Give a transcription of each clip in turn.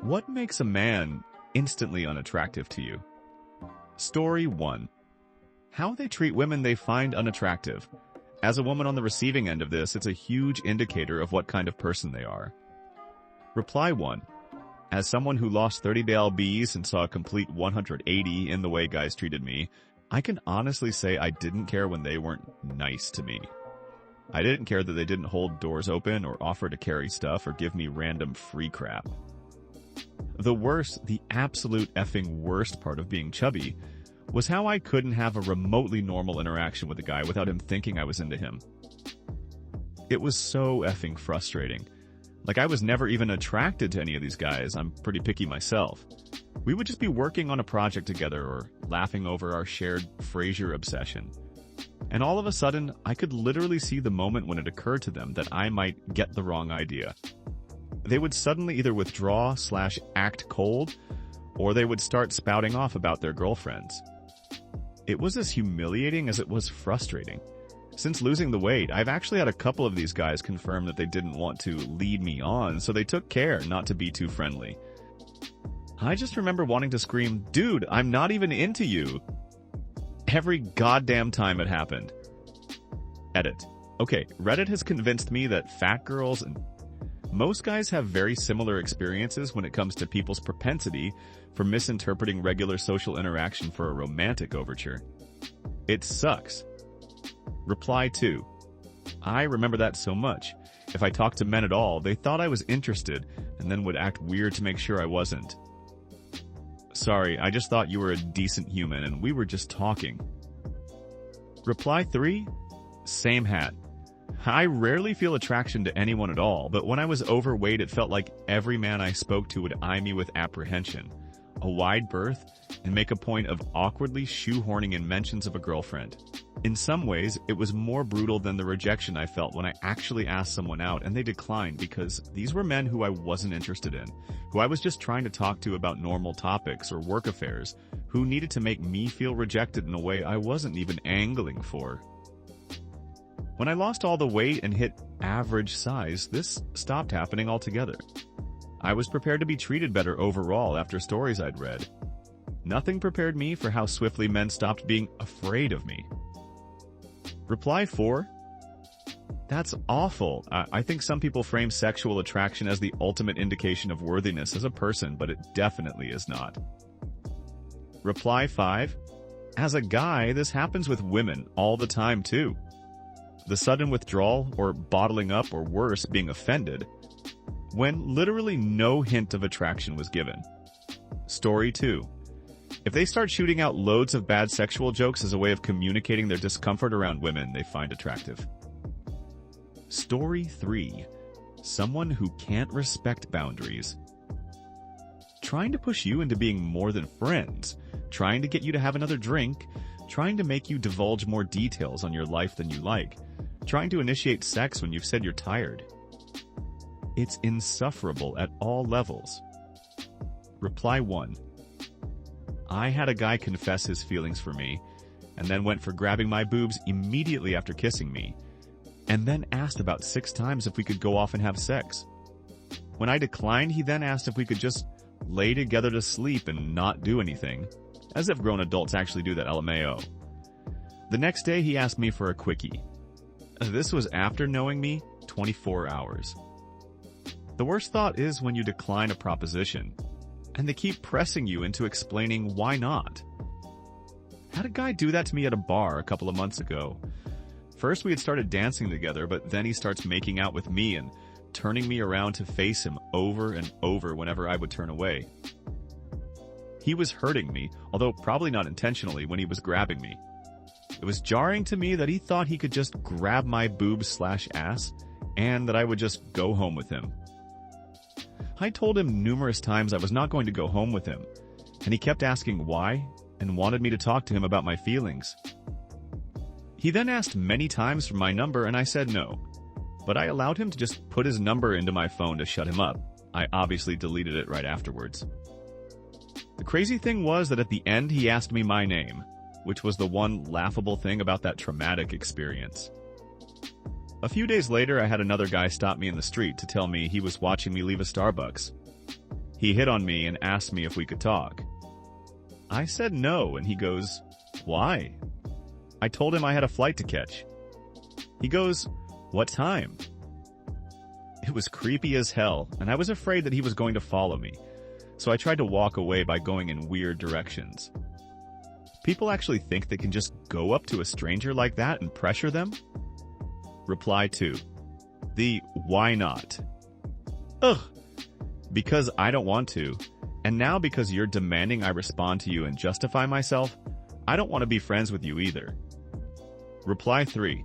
What makes a man instantly unattractive to you? Story 1. How they treat women they find unattractive. As a woman on the receiving end of this, it's a huge indicator of what kind of person they are. Reply 1. As someone who lost 30 lbs and saw a complete 180 in the way guys treated me, I can honestly say I didn't care when they weren't nice to me. I didn't care that they didn't hold doors open or offer to carry stuff or give me random free crap. The worst, the absolute effing worst part of being chubby was how I couldn't have a remotely normal interaction with a guy without him thinking I was into him. It was so effing frustrating. Like, I was never even attracted to any of these guys. I'm pretty picky myself. We would just be working on a project together or laughing over our shared Frasier obsession. And all of a sudden, I could literally see the moment when it occurred to them that I might get the wrong idea. They would suddenly either withdraw/act cold, or they would start spouting off about their girlfriends. It was as humiliating as it was frustrating. Since losing the weight, I've actually had a couple of these guys confirm that they didn't want to lead me on, so they took care not to be too friendly. I just remember wanting to scream, "Dude, I'm not even into you," every goddamn time it happened. Edit. Okay, Reddit has convinced me that fat girls and most guys have very similar experiences when it comes to people's propensity for misinterpreting regular social interaction for a romantic overture. It sucks. Reply 2. I remember that so much. If I talked to men at all, they thought I was interested and then would act weird to make sure I wasn't. Sorry, I just thought you were a decent human and we were just talking. Reply 3. Same hat. I rarely feel attraction to anyone at all, but when I was overweight it felt like every man I spoke to would eye me with apprehension, a wide berth, and make a point of awkwardly shoehorning in mentions of a girlfriend. In some ways, it was more brutal than the rejection I felt when I actually asked someone out and they declined because these were men who I wasn't interested in, who I was just trying to talk to about normal topics or work affairs, who needed to make me feel rejected in a way I wasn't even angling for. When I lost all the weight and hit average size, this stopped happening altogether. I was prepared to be treated better overall after stories I'd read. Nothing prepared me for how swiftly men stopped being afraid of me. Reply 4. That's awful. I think some people frame sexual attraction as the ultimate indication of worthiness as a person, but it definitely is not. Reply 5. As a guy, this happens with women all the time too. The sudden withdrawal, or bottling up, or worse, being offended, when literally no hint of attraction was given. Story 2. If they start shooting out loads of bad sexual jokes as a way of communicating their discomfort around women they find attractive. Story 3. Someone who can't respect boundaries. Trying to push you into being more than friends, trying to get you to have another drink, trying to make you divulge more details on your life than you like, trying to initiate sex when you've said you're tired. It's insufferable at all levels. Reply 1. I had a guy confess his feelings for me, and then went for grabbing my boobs immediately after kissing me, and then asked about 6 times if we could go off and have sex. When I declined, he then asked if we could just lay together to sleep and not do anything, as if grown adults actually do that, LMAO. The next day he asked me for a quickie. This was after knowing me 24 hours. The worst thought is when you decline a proposition, and they keep pressing you into explaining why not. Had a guy do that to me at a bar a couple of months ago. First we had started dancing together, but then he starts making out with me and turning me around to face him over and over whenever I would turn away. He was hurting me, although probably not intentionally, when he was grabbing me. It was jarring to me that he thought he could just grab my boobs/ass and that I would just go home with him. I told him numerous times I was not going to go home with him, and he kept asking why and wanted me to talk to him about my feelings. He then asked many times for my number and I said no, but I allowed him to just put his number into my phone to shut him up. I obviously deleted it right afterwards. The crazy thing was that at the end he asked me my name, which was the one laughable thing about that traumatic experience. A few days later, I had another guy stop me in the street to tell me he was watching me leave a Starbucks. He hit on me and asked me if we could talk. I said no, and he goes, "Why?" I told him I had a flight to catch. He goes, "What time?" It was creepy as hell, and I was afraid that he was going to follow me, so I tried to walk away by going in weird directions. People actually think they can just go up to a stranger like that and pressure them? Reply 2. The why not? Ugh. Because I don't want to, and now because you're demanding I respond to you and justify myself, I don't want to be friends with you either. Reply 3.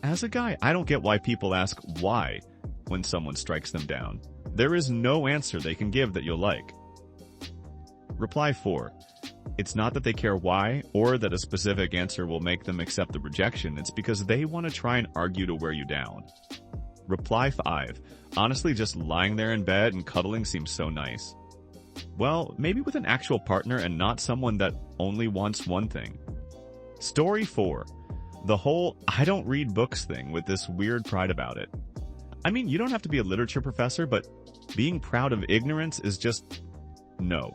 As a guy, I don't get why people ask why when someone strikes them down. There is no answer they can give that you'll like. Reply 4. It's not that they care why or that a specific answer will make them accept the rejection. It's because they want to try and argue to wear you down. Reply 5. Honestly, just lying there in bed and cuddling seems so nice. Well, maybe with an actual partner and not someone that only wants one thing. Story 4. The whole I don't read books thing with this weird pride about it. I mean, you don't have to be a literature professor, but being proud of ignorance is just no.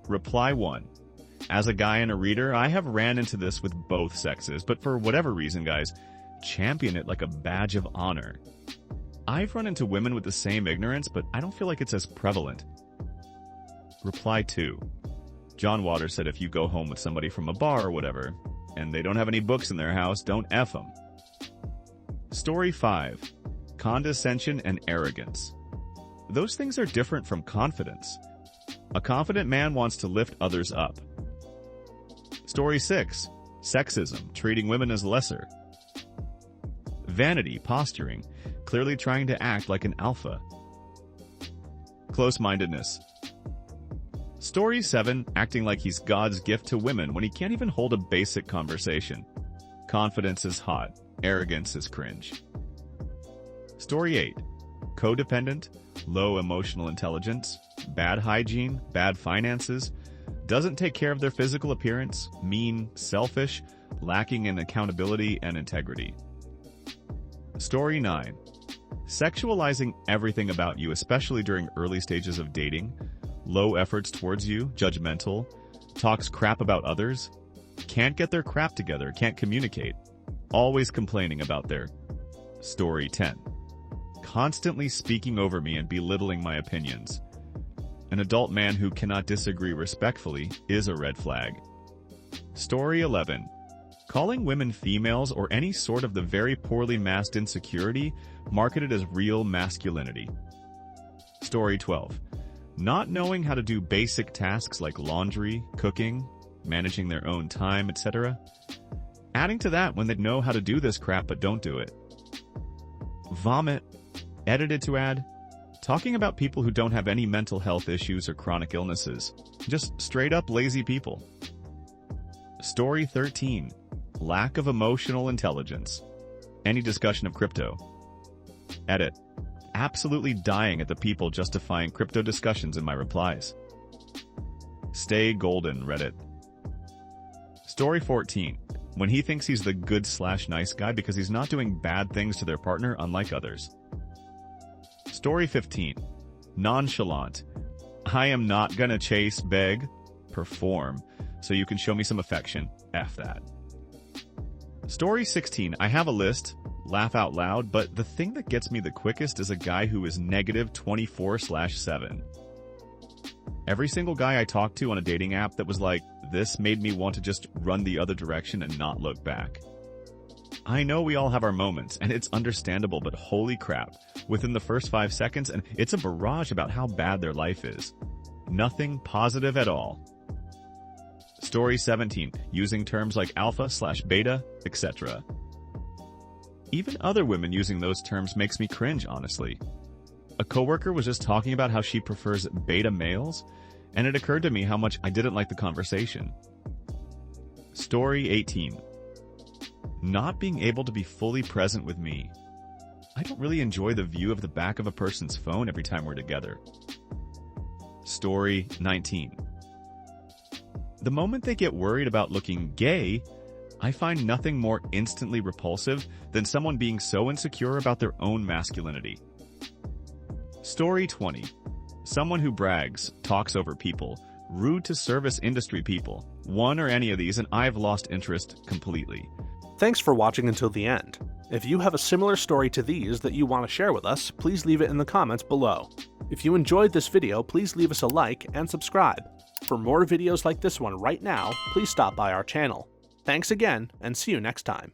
Reply 1. As a guy and a reader, I have ran into this with both sexes, but for whatever reason, guys, champion it like a badge of honor. I've run into women with the same ignorance, but I don't feel like it's as prevalent. Reply 2. John Waters said if you go home with somebody from a bar or whatever, and they don't have any books in their house, don't F them. Story 5. Condescension and arrogance. Those things are different from confidence. A confident man wants to lift others up. Story 6. Sexism, treating women as lesser. Vanity, posturing, clearly trying to act like an alpha. Close-mindedness. Story 7. Acting like he's God's gift to women when he can't even hold a basic conversation. Confidence is hot. Arrogance is cringe. Story 8. Codependent, low emotional intelligence, bad hygiene, bad finances, doesn't take care of their physical appearance, mean, selfish, lacking in accountability and integrity. Story 9. Sexualizing everything about you, especially during early stages of dating, low efforts towards you, judgmental, talks crap about others, can't get their crap together, can't communicate, always complaining about their. Story 10. Constantly speaking over me and belittling my opinions. An adult man who cannot disagree respectfully is a red flag. Story 11. Calling women females or any sort of the very poorly masked insecurity marketed as real masculinity. Story 12. Not knowing how to do basic tasks like laundry, cooking, managing their own time, etc. Adding to that when they know how to do this crap but don't do it. Vomit. Edited to add, talking about people who don't have any mental health issues or chronic illnesses. Just straight up lazy people. Story 13. Lack of emotional intelligence. Any discussion of crypto. Edit. Absolutely dying at the people justifying crypto discussions in my replies. Stay golden, Reddit. Story 14. When he thinks he's the good/nice guy because he's not doing bad things to their partner unlike others. Story 15. Nonchalant. I am not gonna chase, beg, perform, so you can show me some affection. F that. Story 16. I have a list, laugh out loud, but the thing that gets me the quickest is a guy who is negative 24/7. Every single guy I talked to on a dating app that was like, this made me want to just run the other direction and not look back. I know we all have our moments, and it's understandable, but holy crap, within the first 5 seconds, and it's a barrage about how bad their life is. Nothing positive at all. Story 17. Using terms like alpha/beta, etc. Even other women using those terms makes me cringe, honestly. A coworker was just talking about how she prefers beta males, and it occurred to me how much I didn't like the conversation. Story 18. Not being able to be fully present with me. I don't really enjoy the view of the back of a person's phone every time we're together. Story 19. The moment they get worried about looking gay, I find nothing more instantly repulsive than someone being so insecure about their own masculinity. Story 20. someone who brags, talks over people, rude to service industry people. One or any of these and I've lost interest completely. Thanks for watching until the end. If you have a similar story to these that you want to share with us, please leave it in the comments below. If you enjoyed this video, please leave us a like and subscribe. For more videos like this one right now, please stop by our channel. Thanks again, and see you next time.